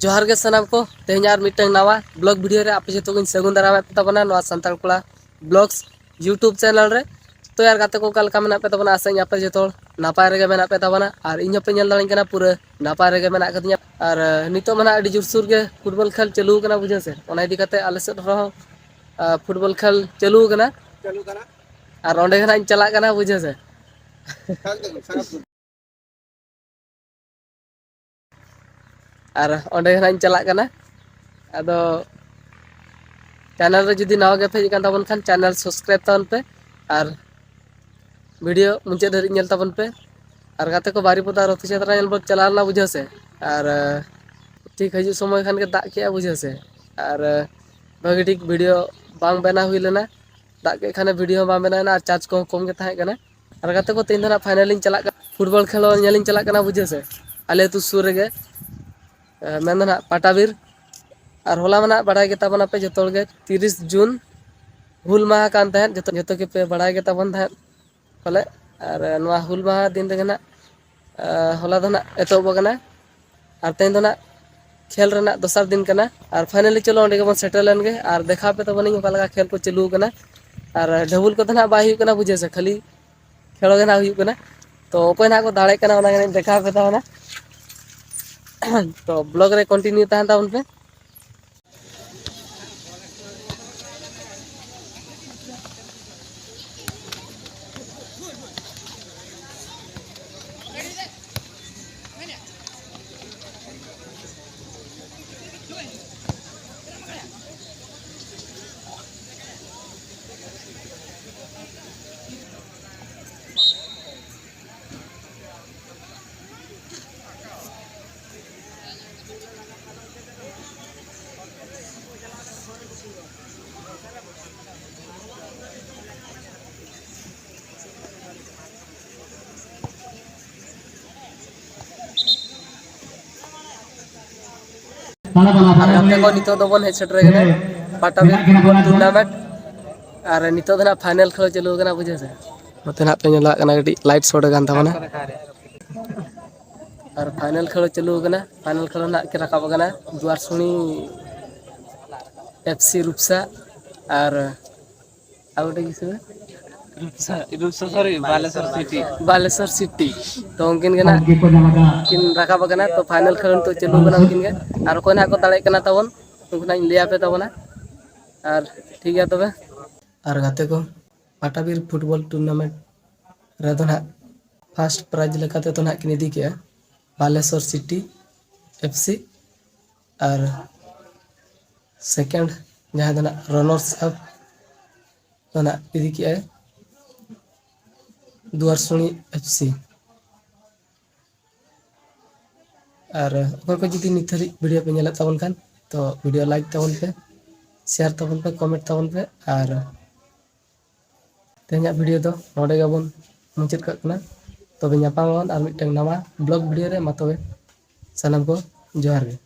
जोहार के सनाम को तेज और मिट्टन नवा ब्लॉग वीडियो रे आपे जो सगुन दाराम पे तबना नवा संताल कोड़ा ब्लॉग्स यूट्यूब चैनल रे तो यार गाते को कलका मेना पे तबना आसे आपे जो नापाय रे मेना पे तबना और इन पे नेल दाड़िन कना पूरा नापाय रे मेना कदिया और नितो मना अडी जोरसुर के फुटबॉल खेल चालू कना बुझे से ओना इदी कते आले से रहो फुटबॉल खेल चालू कना और ओंडे खना चला कना बुझे से और ओंडे खना चला कना अदो चैनल रे जुदी नवा गे फेज कान तबन खान चैनल सब्सक्राइब तबन पे और वीडियो मुझे धरी नेल तबन पे और गाते को बारीपदा रथ यात्रा नेल बो चलाना बुझे से और ठीक हजू समय खान के दाग के बुझे से और भागी ठीक वीडियो बांग बना हुई लेना दाग के खाने वीडियो बांग बना और चार्ज को कम के तहे कना और गाते को तीन दिन फाइनल चला फुटबॉल खेल नेल चला कना बुझे से आले तु सुर रे मेना पाटाबीर और होला मना बड़ा के तबना पे जो के 30 जून हुल माह कान तहन जो के पे बड़ा के तबन तहन फले और नवा हुल माह दिन रे ना होला दना एतोब कना और तेन दना खेल रना दोसर दिन कना और फाइनली चलो ओंडे के सेटल लेन गे और देखा पे तबन ओका लगा खेल को चालू कना और ढबुल को दना बाय हुई बुझे से खाली खेलो गे ना हुई कना तो ओको ना को दाड़े कना ओना देखा पे तबना तो ब्लॉग रे कंटिन्यू तहन तबन पे को नितो दोबन हेड सेट रे पाटाबीर फुटबॉल टूर्नामेंट और नितो दना फाइनल खेल चालू कना बुझे से मते ना पे नेला कना गडी लाइट शॉट गान तबना और फाइनल खेल चालू कना फाइनल खेल ना के रकाब कना दुआरसुनी एफसी रूपसा और आउटे किसे बालेश्वर सिटी तो उनकिन के ना किन रकाब कना तो फाइनल खेल तो चालू कना उनकिन के और कोई ना को दाड़े कना तबन उनकना लिया पे तबना और ठीक है तबे और गाते को पाटाबीर फुटबॉल टूर्नामेंट रे तो ना फर्स्ट प्राइज लेकाते तो ना किन इदी के बालेश्वर सिटी एफसी और सेकंड जहां दना रनर्स अप तो ना इदी के दुआरसुनी एफसी और अगर को जुदी निथरी वीडियो पे नेला तबन खान तो वीडियो लाइक तबन पे शेयर तबन पे कमेंट तबन पे और तेना वीडियो तो नोडे गबन मुचाद कना तबे नापामन और मिटन नवा ब्लॉग वीडियो रे मा तबे सनम को जोहार गे।